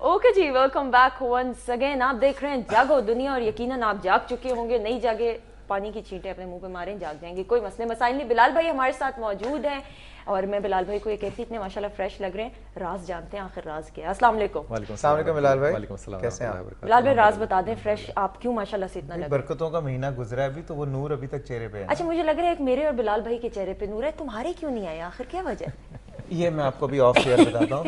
Okay जी, welcome back once again. आप देख रहे हैं जागो दुनिया और यकीनन आप जाग चुके होंगे। नहीं जागे पानी की छींटें अपने मुंह पे मारें, जाग जाएंगे, कोई मसले मसाइल नहीं। बिलाल भाई हमारे साथ मौजूद हैं और मैं बिलाल भाई को ये कहती इतने माशाल्लाह फ्रेश लग रहे हैं। राज जानते हैं आखिर राज क्या है। अस्सलाम वालेकुम। अस्सलाम वालेकुम बिलाल भाई, कैसे हैं आप? बिलाल भाई राज बता दें, फ्रेश आप क्यों माशाल्लाह से इतना लग रहे हैं? बरकतों का महीना गुजरा है अभी तो वो नूर अभी तक चेहरे पे है। अच्छा, मुझे लग रहा है एक मेरे और बिलाल भाई के चेहरे पे नूर है, तुम्हारे क्यों नहीं आया? आखिर क्या वजह? ये मैं आपको भी ऑफ एयर बताता हूँ,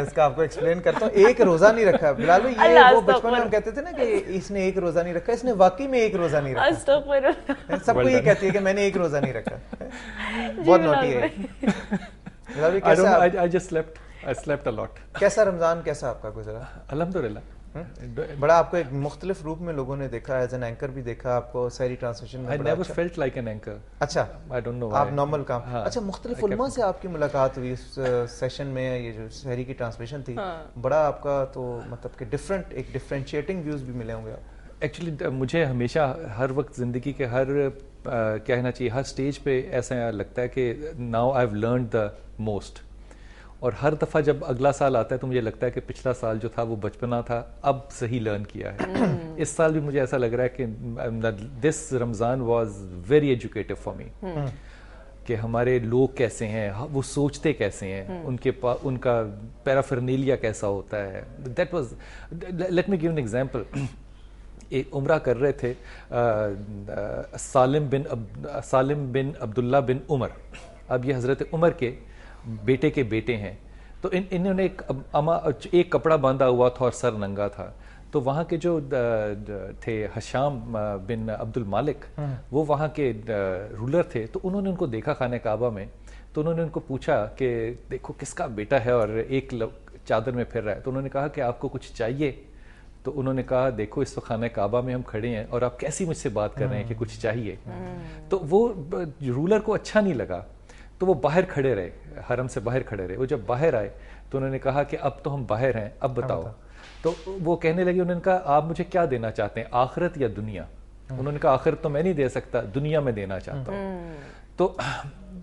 इसका आपको एक्सप्लेन करता हूँ। एक रोजा नहीं रखा बिलाल भाई, ये वो बचपन में हम कहते थे ना कि इसने एक रोजा नहीं रखा, इसने वाकई में एक रोजा नहीं रखा। सबको ये कहती है कि मैंने एक रोजा नहीं रखा। बहुत नोटी है बिलाल भाई। कैसा? I slept a lot. कैसा रमजान कैसा आपका गुजरा? अल्हम्दुलिल्लाह। बड़ा आपको एक मुख्तलिफ रूप में लोगों ने देखा, एज एन एंकर भी देखा आपको, सहरी ट्रांसलेशन में। I never felt like an anchor. अच्छा, I don't know why. आप नॉर्मल काम। हाँ, अच्छा, मुख्तलिफ उलमा से आपकी मुलाकात हुई इस सेशन में, ये जो सहरी की ट्रांसलेशन थी, बड़ा आपका तो मतलब कि डिफरेंट एक डिफरेंशिएटिंग व्यूज भी मिले होंगे आप। एक्चुअली मुझे हमेशा हर वक्त ज़िंदगी के हर कहना चाहिए हर स्टेज पे ऐसा लगता है कि now I have learned the most, और हर दफ़ा जब अगला साल आता है तो मुझे लगता है कि पिछला साल जो था वो बचपना था, अब सही लर्न किया है। इस साल भी मुझे ऐसा लग रहा है कि this Ramzan was very educative for me, कि हमारे लोग कैसे हैं, वो सोचते कैसे हैं, उनका पैराफर्नेलिया कैसा होता है। That was, let me give an example. एक उम्रा कर रहे थे सालिम बिन अब्दुल्ला बिन उमर। अब ये हज़रत उमर के बेटे हैं। तो इन्होंने एक कपड़ा बांधा हुआ था और सर नंगा था। तो वहाँ के जो थे हशाम बिन अब्दुल मालिक, वो वहाँ के रूलर थे। तो उन्होंने उनको देखा खाने काबा में, तो उन्होंने उनको पूछा कि देखो किसका बेटा है और एक चादर में फिर रहा है। तो उन्होंने कहा कि आपको कुछ चाहिए? तो उन्होंने कहा देखो इस वक्त खाने काबा में हम खड़े हैं और आप कैसी मुझसे बात कर रहे हैं कि कुछ चाहिए। तो वो रूलर को अच्छा नहीं लगा, तो वो बाहर खड़े रहे, हरम से बाहर खड़े रहे। वो जब बाहर आए तो उन्होंने कहा कि अब तो हम बाहर हैं, अब बताओ। तो वो कहने लगे, उन्होंने कहा आप मुझे क्या देना चाहते हैं, आखिरत या दुनिया? उन्होंने कहा आखिरत तो मैं नहीं दे सकता, दुनिया में देना चाहता हूँ। तो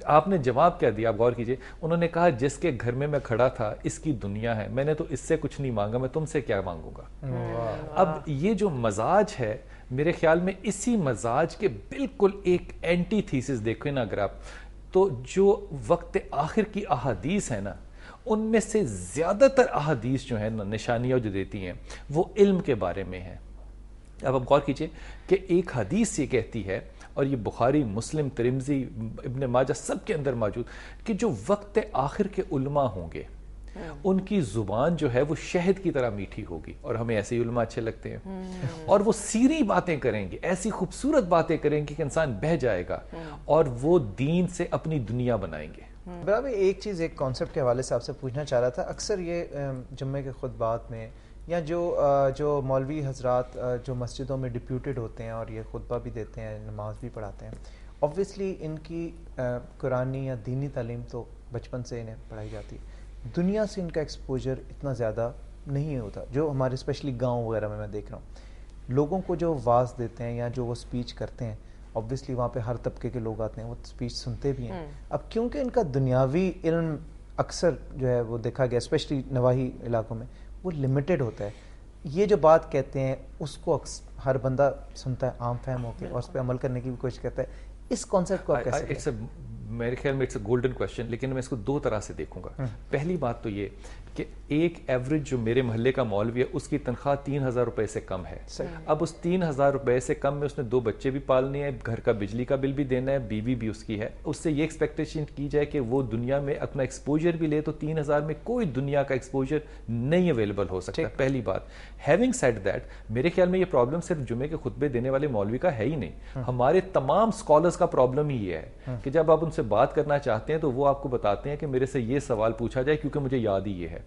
आपने जवाब क्या दिया, आप गौर कीजिए। उन्होंने कहा जिसके घर में मैं खड़ा था इसकी दुनिया है, मैंने तो इससे कुछ नहीं मांगा, मैं तुमसे क्या मांगूंगा। अब ये जो मजाज है, मेरे ख्याल में इसी मजाज के बिल्कुल एक एंटी थीसिस देखो ना अगर आप, तो जो वक्त आखिर की अहादीस है ना, उनमें से ज़्यादातर अहादीस जो है ना, निशानियाँ जो देती हैं वो इल्म के बारे में है। अब आप गौर कीजिए कि एक हदीस ये कहती है, और ये बुखारी, मुस्लिम, तिरमिज़ी, इब्न माजा सब के अंदर मौजूद, कि जो वक्त आखिर के उलमा होंगे उनकी ज़ुबान जो है वो शहद की तरह मीठी होगी, और हमें ऐसे ही उलमा अच्छे लगते हैं। और वो सीरी बातें करेंगे, ऐसी खूबसूरत बातें करेंगे कि इंसान बह जाएगा, और वो दीन से अपनी दुनिया बनाएंगे। बराबर एक चीज़, एक कॉन्सेप्ट के हवाले से आपसे पूछना चाह रहा था। अक्सर ये जुम्मे के खुतबात में या जो मौलवी हजरात जो मस्जिदों में डिप्यूटेड होते हैं और ये खुतबा भी देते हैं, नमाज भी पढ़ाते हैं, ऑब्वियसली इनकी कुरानी या दीनी तालीम तो बचपन से इन्हें पढ़ाई जाती है। दुनिया से इनका एक्सपोजर इतना ज़्यादा नहीं होता। जो हमारे स्पेशली गांव वगैरह में मैं देख रहा हूँ, लोगों को जो वाज देते हैं या जो वो स्पीच करते हैं, ऑब्वियसली वहाँ पे हर तबके के लोग आते हैं, वो स्पीच सुनते भी हैं। अब क्योंकि इनका दुनियावी इल्म अक्सर जो है वो देखा गया, स्पेशली नवाही इलाकों में, वो लिमिटेड होता है। ये जो बात कहते हैं उसको हर बंदा सुनता है आम फहम होकर और उस पर अमल करने की भी कोशिश करता है। इस कॉन्सेप्ट को आप कैसे? मेरे ख्याल में इट्स अ गोल्डन क्वेश्चन, लेकिन मैं इसको दो तरह से देखूंगा। पहली बात तो ये कि एक एवरेज जो मेरे मोहल्ले का मौलवी है उसकी तनख्वाह 3,000 रुपए से कम है। अब उस 3,000 रुपए से कम में उसने 2 बच्चे भी पालने हैं, घर का बिजली का बिल भी देना है, बीवी भी उसकी है। उससे ये एक्सपेक्टेशन की जाए कि वो दुनिया में अपना एक्सपोजर भी ले, तो 3,000 में कोई दुनिया का एक्सपोजर नहीं अवेलेबल हो सकता। पहली बात। हैविंग सेड दैट, मेरे ख्याल में ये प्रॉब्लम सिर्फ जुमे के खुतबे देने वाले मौलवी का है ही नहीं, हमारे तमाम स्कॉलर्स का प्रॉब्लम ही ये है कि जब आप उनसे बात करना चाहते हैं तो वो आपको बताते हैं कि मेरे से ये सवाल पूछा जाए क्योंकि मुझे याद ही ये है।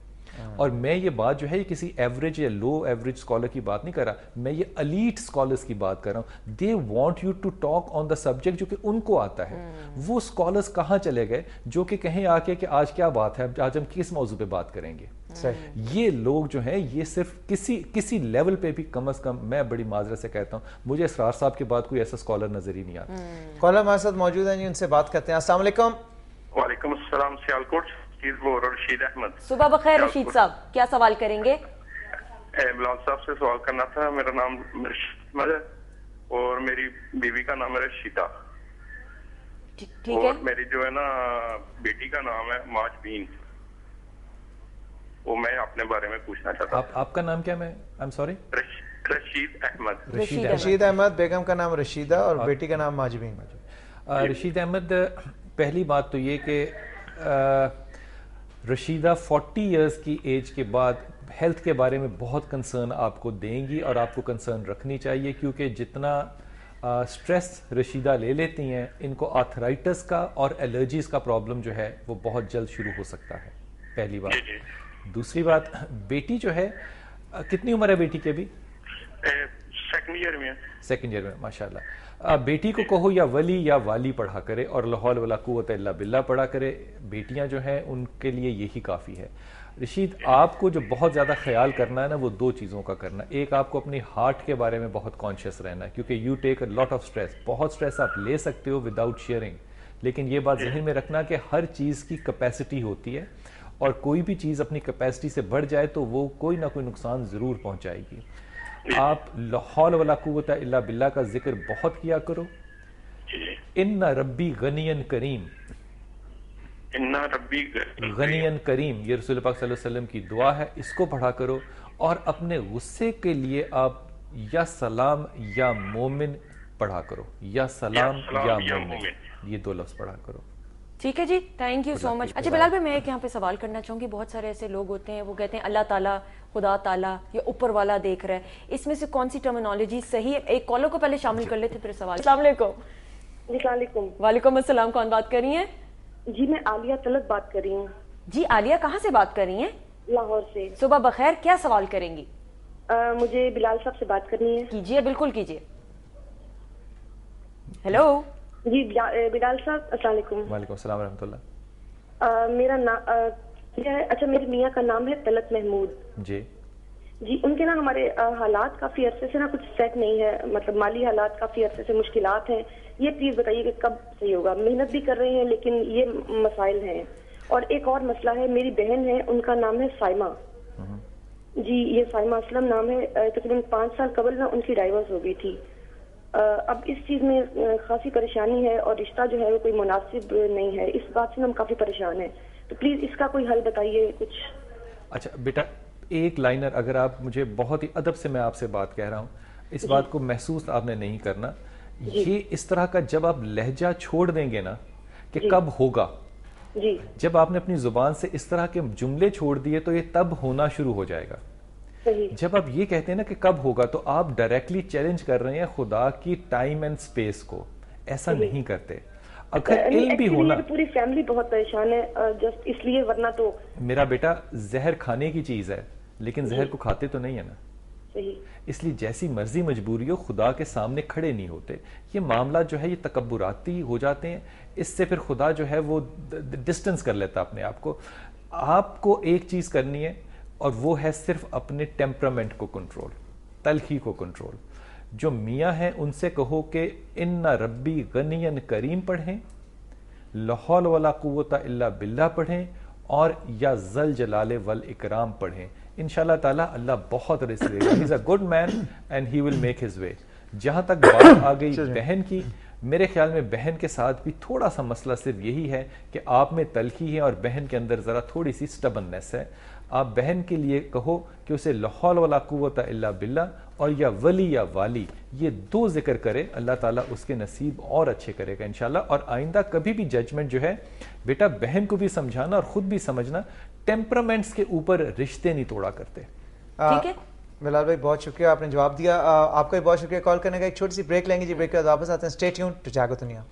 और मैं ये बात जो है किसी एवरेज या लो एवरेज स्कॉलर की बात नहीं कर रहा, मैं ये एलीट स्कॉलर्स की बात कर रहा हूँ। They want you to talk on the subject जो कि उनको आता है। वो स्कॉलर्स कहाँ चले गए जो कि कहें आके कि आज क्या बात है, आज हम किस मौजू पे बात करेंगे। ये लोग जो हैं ये सिर्फ किसी लेवल पे भी कम से कम, मैं बड़ी माजरत से कहता हूँ, मुझे इसरार साहब के बाद कोई ऐसा स्कॉलर नजर ही नहीं आता। कॉलर हमारे साथ मौजूद है, उनसे बात करते हैं। अस्सलाम वालेकुम। वालेकुम अस्सलाम, सियालकोट रशीद अहमद। सुबह बखैर रशीद साहब, क्या सवाल करेंगे? بلال صاحب سے سوال کرنا تھا. میرا نام رشید ہے اور میری بیوی کا نام ہے رشیدہ. ٹھیک ہے. اور میری جو ہے نا بیٹی کا نام ہے ماجبین. وہ میں اپنے بارے میں پوچھنا چاہتا ہوں. آپ کا نام کیا؟ میں I am sorry. Rashid Ahmed. Rashid Ahmed. بیگم کا نام رشیدہ اور بیٹی کا نام ماجبین. رشید احمد، پہلی بات تو یہ کہ رشیدہ 40 ایئرز کی ایج کے بعد ہیلتھ کے بارے میں بہت کنسرن آپ کو دیں گی اور آپ کو کنسرن رکھنی چاہیے، کیونکہ جتنا سٹریس رشیدہ لے لیتی ہیں ان کو آرتھرائٹس کا اور الرجیز کا پرابلم جو ہے وہ بہت جلد شروع ہو سکتا ہے. پہلی بات. دوسری بات، بیٹی جو ہے کتنی عمر ہے بیٹی کے بھی؟ سیکنڈ ایئر میں. سیکنڈ ایئر میں، ماشاءاللہ. بیٹی کو کہو یا ولی یا والی پڑھا کرے اور لا حول ولا قوت الا باللہ پڑھا کرے. بیٹیاں جو ہیں ان کے لیے یہی کافی ہے. رشید، آپ کو جو بہت زیادہ خیال کرنا ہے نا وہ دو چیزوں کا کرنا ہے. ایک، آپ کو اپنی ہارٹ کے بارے میں بہت کانشیس رہنا ہے، کیونکہ you take a lot of stress. بہت اسٹریس آپ لے سکتے ہو وداؤٹ شیئرنگ، لیکن یہ بات ذہن میں رکھنا کہ ہر چیز کی کیپیسٹی ہوتی ہے اور کوئی بھی چیز اپنی کیپیسٹی سے بڑھ جائے تو وہ کوئی نہ کوئی نقصان ضرور پہنچائے گی. آپ لا حول ولا قوت الا باللہ کا ذکر بہت کیا کرو. ان ربی غنی کریم، غنی کریم، یہ رسول پاک صلی اللہ علیہ وسلم کی دعا ہے. اس کو پڑھا کرو اور اپنے غصے کے لیے آپ یا سلام یا مومن پڑھا کرو. یا سلام یا مومن، یہ دو لفظ پڑھا کرو. ٹھیک ہے جی، تھینک یو سو مچ. اچھا بلال بھائی، میں ایک یہاں پہ سوال کرنا چاہوں گی. بہت سارے ایسے لوگ ہوتے ہیں وہ کہتے ہیں اللہ تعالیٰ، خدا تعالیٰ یا اوپر والا دیکھ رہا ہے. اس میں سے کون سی ٹرمینالوجی صحیح ہے؟ ایک کالر کو پہلے شامل کر لیتے پھر سوال. السلام علیکم. السلام علیکم. وعلیکم السلام. کون بات کر رہی ہیں؟ جی میں عالیہ طلعت بات کر رہی ہوں. جی عالیہ، کہاں سے بات کر رہی ہیں؟ لاہور سے. صبح بخیر. کیا سوال کریں گی؟ مجھے بلال صاحب سے بات کرنی ہے. کیجیے، بالکل کیجیے. ہیلو جی بلال صاحب، السلام علیکم. وعلیکم السلام ورحمۃ اللہ. میرا نام اچھا میری میاں کا نام ہے طلعت محمود. جی جی، ان کے نا ہمارے حالات کافی عرصے سے نا کچھ سیٹ نہیں ہے، مطلب مالی حالات کافی عرصے سے مشکلات ہیں. یہ پلیز بتائیے کہ کب صحیح ہوگا. محنت بھی کر رہے ہیں لیکن یہ مسائل ہیں. اور ایک اور مسئلہ ہے، میری بہن ہے، ان کا نام ہے سائمہ. جی یہ سائمہ اسلم نام ہے. تقریباً 5 سال قبل نا ان کی ڈائیورس ہو گئی تھی. اب اس چیز میں خاصی پریشانی ہے اور رشتہ جو ہے وہ کوئی مناسب نہیں ہے. اس بات سے ہم کافی پریشان ہیں، تو پلیز اس کا کوئی حل بتائیے کچھ. اچھا بیٹا، ایک لائنر اگر آپ مجھے، بہت ہی ادب سے میں آپ سے بات کہہ رہا ہوں، اس بات کو محسوس آپ نے نہیں کرنا. یہ اس طرح کا جب آپ لہجہ چھوڑ دیں گے نا کہ کب ہوگا، جب آپ نے اپنی زبان سے اس طرح کے جملے چھوڑ دیے تو یہ تب ہونا شروع ہو جائے گا. جب آپ یہ کہتے ہیں نا کہ کب ہوگا تو آپ ڈائریکٹلی چیلنج کر رہے ہیں خدا کی ٹائم اینڈ سپیس کو. ایسا نہیں کرتے. اگر علم بھی ہونا، پوری فیملی بہت پریشان ہے جسٹ اس لیے، ورنہ تو میرا بیٹا زہر کھانے کی چیز ہے لیکن زہر کو کھاتے تو نہیں ہے نا. اس لیے جیسی مرضی مجبوری ہو خدا کے سامنے کھڑے نہیں ہوتے. یہ معاملات جو ہے یہ تکبراتی ہو جاتے ہیں. اس سے پھر خدا جو ہے وہ ڈسٹنس کر لیتا اپنے آپ کو. آپ کو ایک چیز کرنی ہے اور وہ ہے صرف اپنے ٹیمپرامنٹ کو کنٹرول، تلخی کو کنٹرول. جو میاں ہیں ان سے کہو کہ ان ربی غنی کریم پڑھیں، لا حول ولا قوت الا باللہ پڑھیں اور یا ذل جلال والاکرام پڑھیں. انشاءاللہ تعالی اللہ بہت رزق دے گا. He is a good man and he will make his way. جہاں تک بات آ گئی بہن کی، میرے خیال میں بہن کے ساتھ بھی تھوڑا سا مسئلہ صرف یہی ہے کہ آپ میں تلخی ہے اور بہن کے اندر ذرا تھوڑی سی سٹبننس ہے. آپ بہن کے لیے کہو کہ اسے لا حول ولا قوت الا باللہ اور یا ولی یا والی، یہ دو ذکر کرے. اللہ تعالیٰ اس کے نصیب اور اچھے کرے گا انشاءاللہ. اور آئندہ کبھی بھی ججمنٹ جو ہے بیٹا بہن کو بھی سمجھانا اور خود بھی سمجھنا، ٹیمپرامنٹس کے اوپر رشتے نہیں توڑا کرتے. ٹھیک ہے بلال بھائی، بہت شکریہ، آپ نے جواب دیا. آپ کا بھی بہت شکریہ کال کرنے کا. ایک چھوٹی سی بریک لیں گے جی. بریک کے بعد واپس آتے ہیں. اسٹے ٹیونڈ ٹو جاگو دنیا.